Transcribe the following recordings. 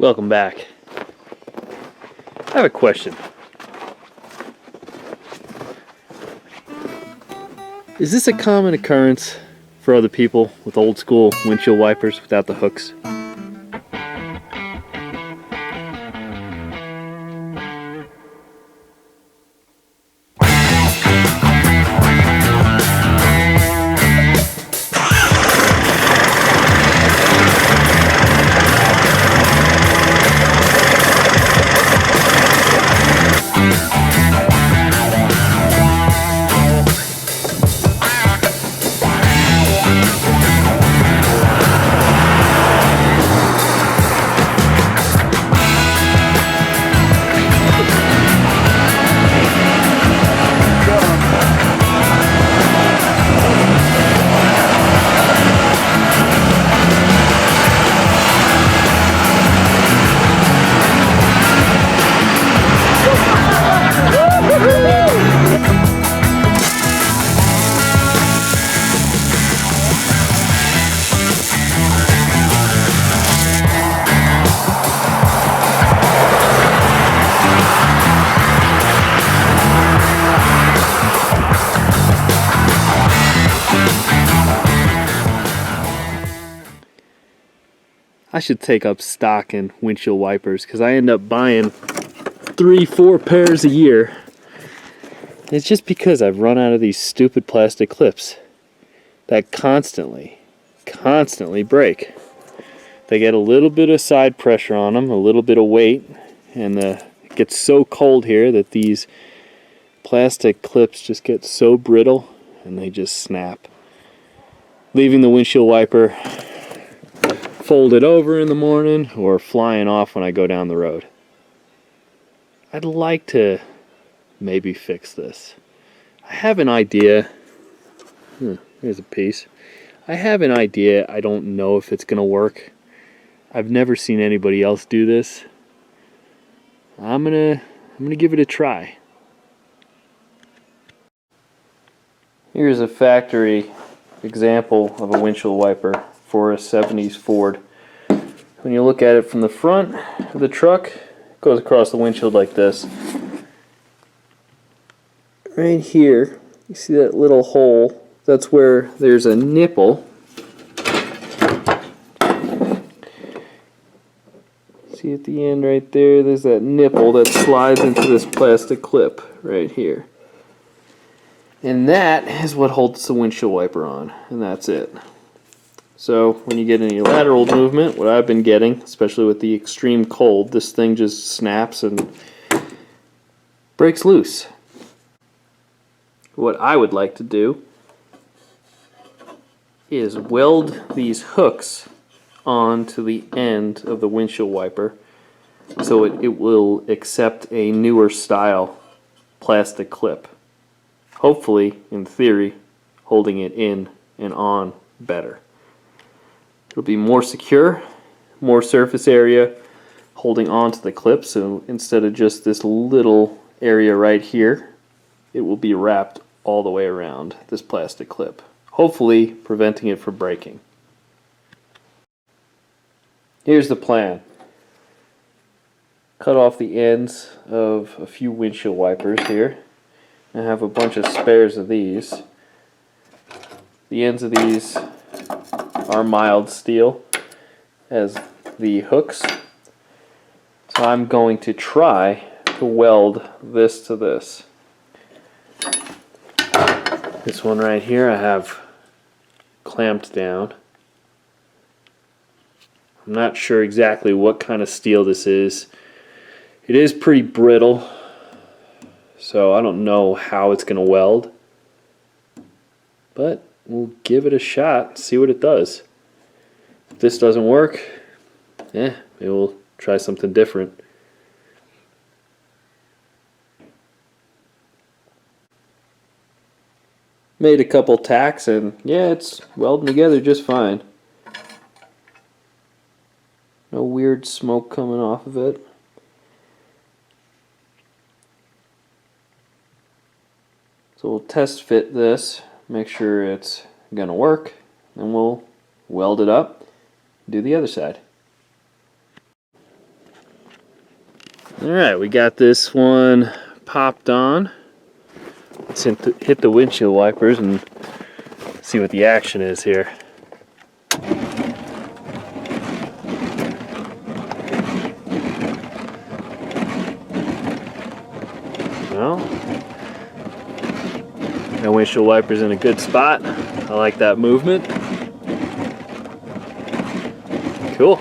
Welcome back. I have a question. Is this a common occurrence for other people with old school windshield wipers without the hooks? I should take up stock in windshield wipers because I end up buying 3-4 pairs a year. It's just because I've run out of these stupid plastic clips that constantly break. They get a little bit of side pressure on them, a little bit of weight, and it gets so cold here that these plastic clips just get so brittle and they just snap, leaving the windshield wiper folded over in the morning or flying off when I go down the road. I'd like to maybe fix this. I have an idea. Here's a piece. I have an idea. I don't know if it's gonna work. I've never seen anybody else do this. I'm gonna give it a try. Here's a factory example of a windshield wiper for a 70s Ford. When you look at it from the front of the truck, it goes across the windshield like this. Right here, you see that little hole? That's where there's a nipple. See at the end right there, there's that nipple that slides into this plastic clip right here. And that is what holds the windshield wiper on, and that's it. So when you get any lateral movement, what I've been getting, especially with the extreme cold, this thing just snaps and breaks loose. What I would like to do is weld these hooks onto the end of the windshield wiper so it will accept a newer style plastic clip. Hopefully, in theory, holding it in and on better. It'll be more secure, more surface area holding onto the clip, so instead of just this little area right here, it will be wrapped all the way around this plastic clip, hopefully preventing it from breaking. Here's the plan. Cut off the ends of a few windshield wipers here. I have a bunch of spares of these. The ends of these are mild steel as the hooks. So I'm going to try to weld this to this. This one right here I have clamped down. I'm not sure exactly what kind of steel this is. It is pretty brittle, so I don't know how it's going to weld. But we'll give it a shot, see what it does. If this doesn't work, maybe we'll try something different. Made a couple tacks and yeah, it's welding together just fine. No weird smoke coming off of it. So we'll test fit this, make sure it's gonna work, and we'll weld it up, do the other side. Alright, we got this one popped on. Let's hit the windshield wipers and see what the action is here. Well, that windshield wiper's in a good spot. I like that movement. Cool.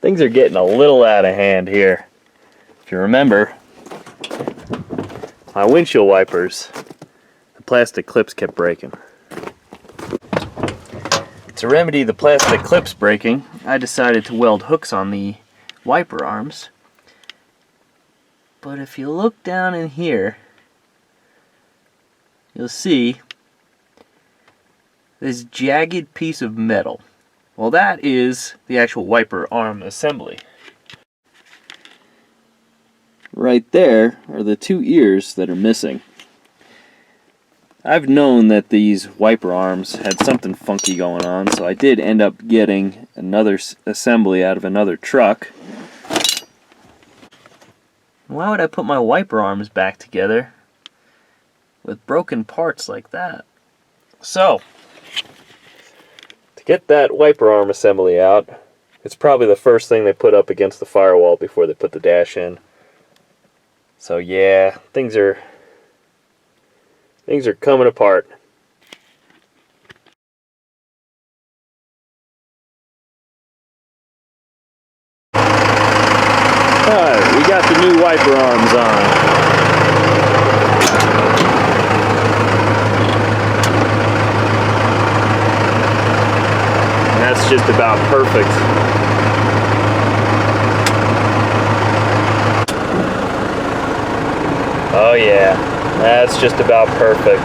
Things are getting a little out of hand here. If you remember, my windshield wipers, the plastic clips kept breaking. To remedy the plastic clips breaking, I decided to weld hooks on the wiper arms. But if you look down in here, you'll see this jagged piece of metal. Well, that is the actual wiper arm assembly. Right there are the two ears that are missing. I've known that these wiper arms had something funky going on, so I did end up getting another assembly out of another truck. Why would I put my wiper arms back together with broken parts like that? So, to get that wiper arm assembly out, it's probably the first thing they put up against the firewall before they put the dash in. So yeah, things are coming apart. Alright, we got the new wiper arms on. And that's just about perfect. Oh yeah, that's just about perfect.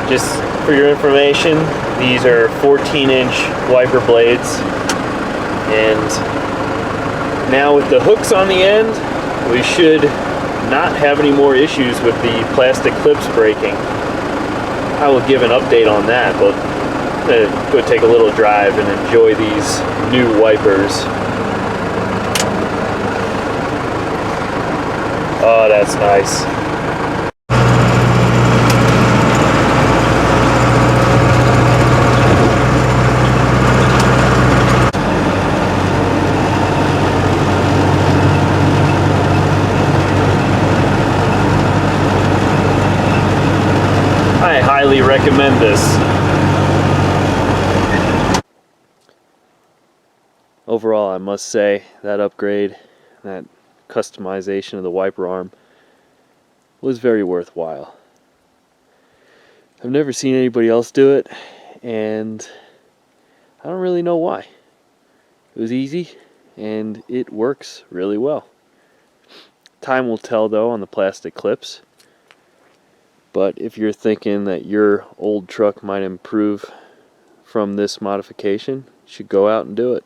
Just for your information, these are 14-inch wiper blades, and now with the hooks on the end, we should not have any more issues with the plastic clips breaking. I will give an update on that, but I'm going to go take a little drive and enjoy these new wipers. Oh, that's nice. I highly recommend this. Overall, I must say that upgrade, that customization of the wiper arm was very worthwhile. I've never seen anybody else do it, and I don't really know why. It was easy, and it works really well. Time will tell though on the plastic clips. But if you're thinking that your old truck might improve from this modification, you should go out and do it.